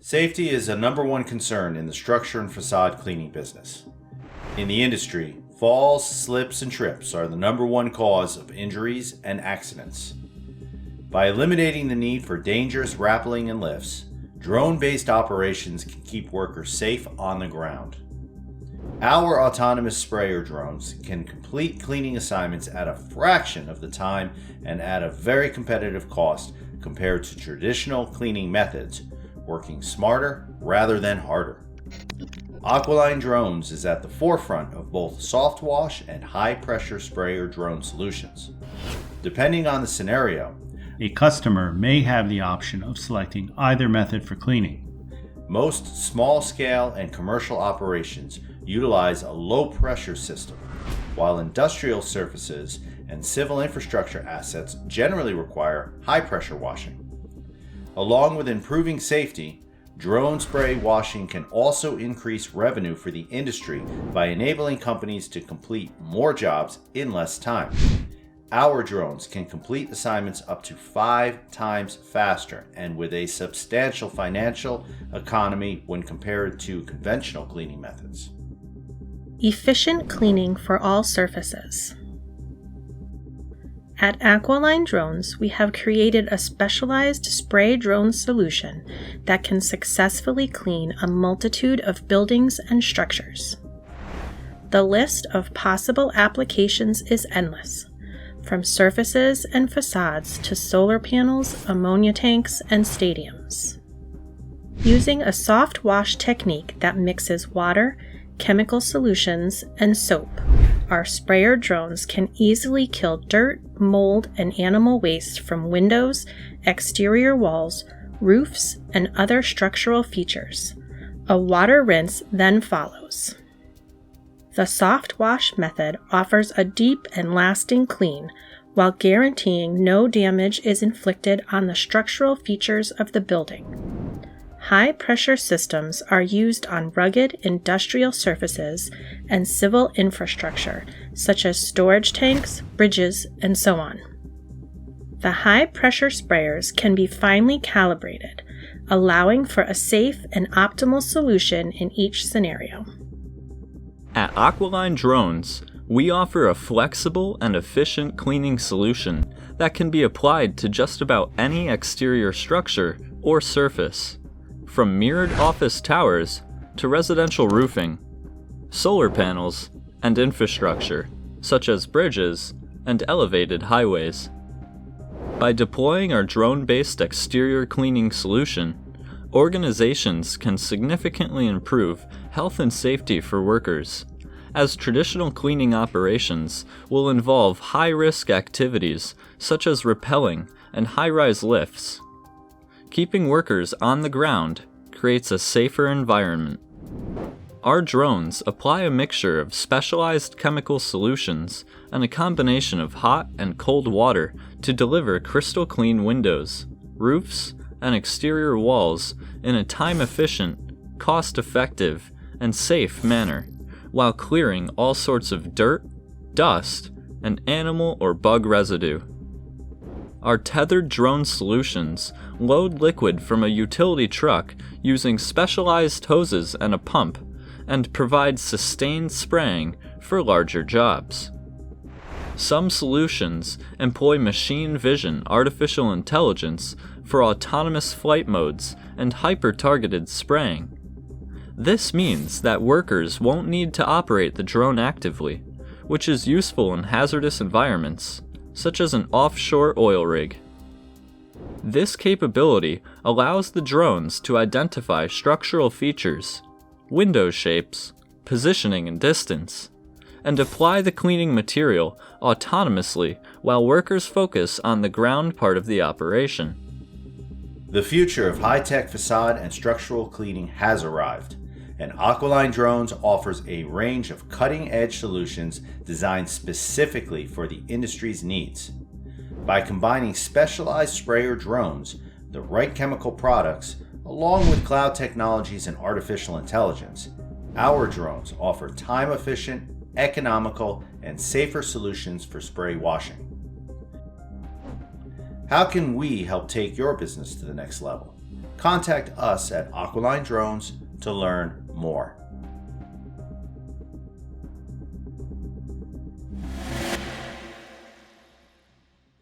Safety is a number one concern in the structure and facade cleaning business. In the industry, falls, slips, and trips are the number one cause of injuries and accidents. By eliminating the need for dangerous rappelling and lifts, drone-based operations can keep workers safe on the ground. Our autonomous sprayer drones can complete cleaning assignments at a fraction of the time and at a very competitive cost compared to traditional cleaning methods, working smarter rather than harder. Aqualine Drones is at the forefront of both soft wash and high pressure sprayer drone solutions. Depending on the scenario, a customer may have the option of selecting either method for cleaning. Most small scale and commercial operations utilize a low pressure system, while industrial surfaces and civil infrastructure assets generally require high pressure washing. Along with improving safety, drone spray washing can also increase revenue for the industry by enabling companies to complete more jobs in less time. Our drones can complete assignments up to 5 times faster and with a substantial financial economy when compared to conventional cleaning methods. Efficient cleaning for all surfaces. At Aqualine Drones, we have created a specialized spray drone solution that can successfully clean a multitude of buildings and structures. The list of possible applications is endless, from surfaces and facades to solar panels, ammonia tanks, and stadiums. Using a soft wash technique that mixes water, chemical solutions, and soap, our sprayer drones can easily kill dirt, mold, and animal waste from windows, exterior walls, roofs, and other structural features. A water rinse then follows. The soft wash method offers a deep and lasting clean while guaranteeing no damage is inflicted on the structural features of the building. High-pressure systems are used on rugged industrial surfaces and civil infrastructure, such as storage tanks, bridges, and so on. The high-pressure sprayers can be finely calibrated, allowing for a safe and optimal solution in each scenario. At Aqualine Drones, we offer a flexible and efficient cleaning solution that can be applied to just about any exterior structure or surface. From mirrored office towers to residential roofing, solar panels, and infrastructure, such as bridges and elevated highways. By deploying our drone-based exterior cleaning solution, organizations can significantly improve health and safety for workers, as traditional cleaning operations will involve high-risk activities such as rappelling and high-rise lifts. Keeping workers on the ground creates a safer environment. Our drones apply a mixture of specialized chemical solutions and a combination of hot and cold water to deliver crystal clean windows, roofs, and exterior walls in a time-efficient, cost-effective, and safe manner, while clearing all sorts of dirt, dust, and animal or bug residue. Our tethered drone solutions load liquid from a utility truck using specialized hoses and a pump, and provide sustained spraying for larger jobs. Some solutions employ machine vision artificial intelligence for autonomous flight modes and hyper-targeted spraying. This means that workers won't need to operate the drone actively, which is useful in hazardous environments, such as an offshore oil rig. This capability allows the drones to identify structural features, window shapes, positioning and distance, and apply the cleaning material autonomously while workers focus on the ground part of the operation. The future of high-tech facade and structural cleaning has arrived, and Aqualine Drones offers a range of cutting-edge solutions designed specifically for the industry's needs. By combining specialized sprayer drones, the right chemical products, along with cloud technologies and artificial intelligence, our drones offer time-efficient, economical, and safer solutions for spray washing. How can we help take your business to the next level? Contact us at Aqualine Drones to learn more.